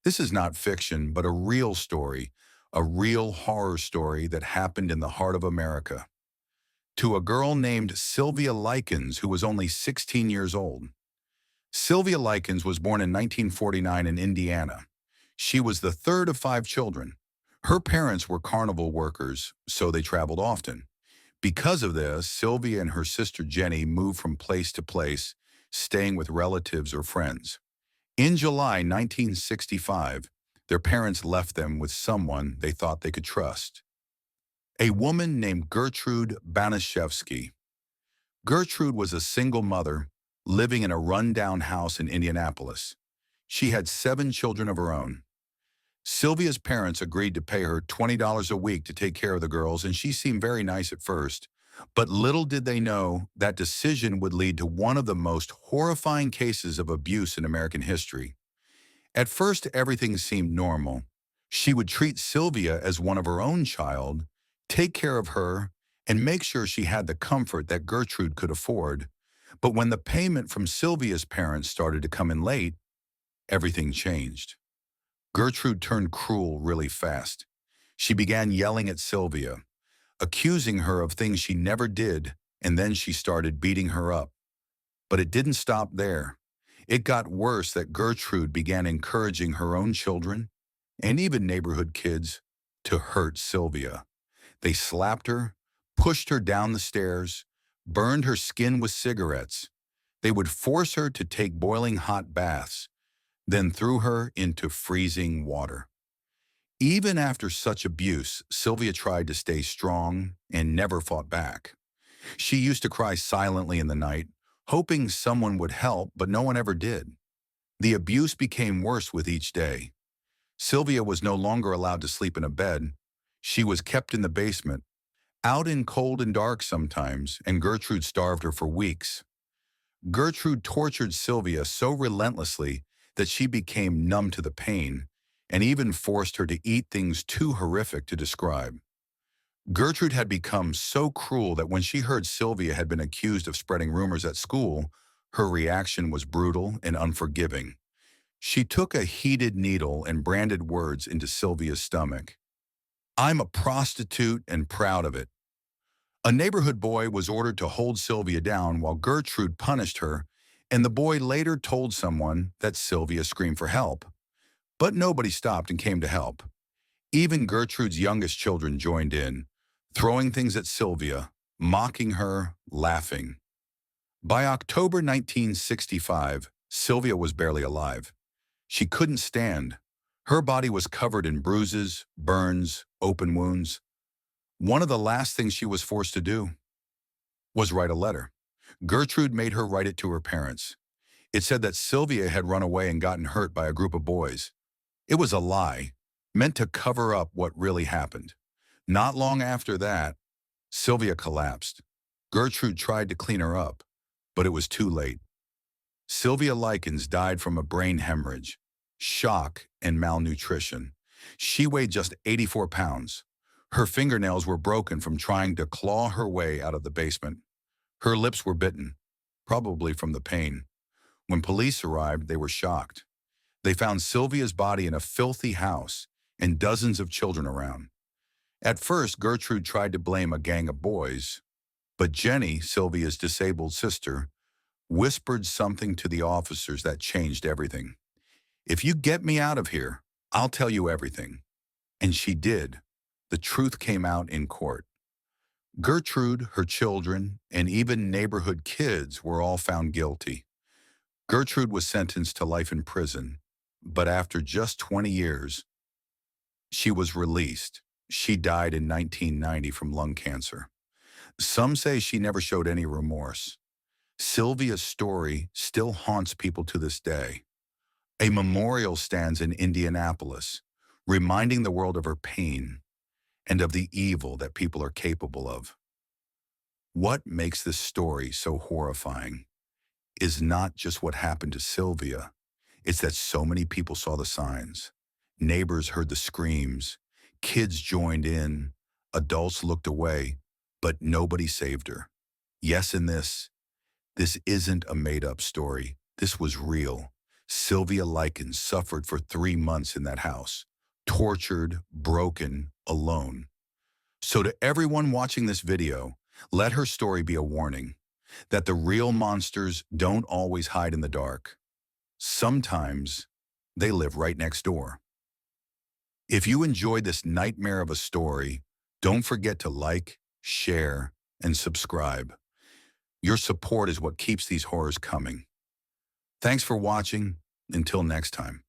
This is not fiction, but a real story, a real horror story that happened in the heart of America. To a girl named Sylvia Likens, who was only 16 years old. Sylvia Likens was born in 1949 in Indiana. She was the third of five children. Her parents were carnival workers, so they traveled often. Because of this, Sylvia and her sister Jenny moved from place to place, staying with relatives or friends. In July 1965, their parents left them with someone they thought they could trust. A woman named Gertrude Banaszewski. Gertrude was a single mother living in a rundown house in Indianapolis. She had seven children of her own. Sylvia's parents agreed to pay her $20 a week to take care of the girls, and she seemed very nice at first. But little did they know that decision would lead to one of the most horrifying cases of abuse in American history. At first, everything seemed normal. She would treat Sylvia as one of her own child, take care of her, and make sure she had the comfort that Gertrude could afford. But when the payment from Sylvia's parents started to come in late, everything changed. Gertrude turned cruel really fast. She began yelling at Sylvia, accusing her of things she never did, and then she started beating her up. But it didn't stop there. It got worse that Gertrude began encouraging her own children, and even neighborhood kids, to hurt Sylvia. They slapped her, pushed her down the stairs, burned her skin with cigarettes. They would force her to take boiling hot baths, then threw her into freezing water. Even after such abuse, Sylvia tried to stay strong and never fought back. She used to cry silently in the night, hoping someone would help, but no one ever did. The abuse became worse with each day. Sylvia was no longer allowed to sleep in a bed. She was kept in the basement, out in cold and dark sometimes, and Gertrude starved her for weeks. Gertrude tortured Sylvia so relentlessly that she became numb to the pain, and even forced her to eat things too horrific to describe. Gertrude had become so cruel that when she heard Sylvia had been accused of spreading rumors at school, her reaction was brutal and unforgiving. She took a heated needle and branded words into Sylvia's stomach. "I'm a prostitute and proud of it." A neighborhood boy was ordered to hold Sylvia down while Gertrude punished her, and the boy later told someone that Sylvia screamed for help. But nobody stopped and came to help. Even Gertrude's youngest children joined in, throwing things at Sylvia, mocking her, laughing. By October 1965, Sylvia was barely alive. She couldn't stand. Her body was covered in bruises, burns, open wounds. One of the last things she was forced to do was write a letter. Gertrude made her write it to her parents. It said that Sylvia had run away and gotten hurt by a group of boys. It was a lie, meant to cover up what really happened. Not long after that, Sylvia collapsed. Gertrude tried to clean her up, but it was too late. Sylvia Likens died from a brain hemorrhage, shock, and malnutrition. She weighed just 84 pounds. Her fingernails were broken from trying to claw her way out of the basement. Her lips were bitten, probably from the pain. When police arrived, they were shocked. They found Sylvia's body in a filthy house and dozens of children around. At first, Gertrude tried to blame a gang of boys, but Jenny, Sylvia's disabled sister, whispered something to the officers that changed everything. "If you get me out of here, I'll tell you everything." And she did. The truth came out in court. Gertrude, her children, and even neighborhood kids were all found guilty. Gertrude was sentenced to life in prison, but after just 20 years, she was released. She died in 1990 from lung cancer. Some say she never showed any remorse. Sylvia's story still haunts people to this day. A memorial stands in Indianapolis, reminding the world of her pain and of the evil that people are capable of. What makes this story so horrifying is not just what happened to Sylvia, it's that so many people saw the signs. Neighbors heard the screams, kids joined in, adults looked away, but nobody saved her. Yes, in this isn't a made-up story. This was real. Sylvia Likens suffered for 3 months in that house, tortured, broken, alone. So to everyone watching this video, let her story be a warning that the real monsters don't always hide in the dark. Sometimes they live right next door. If you enjoyed this nightmare of a story, don't forget to like, share, and subscribe. Your support is what keeps these horrors coming. Thanks for watching. Until next time.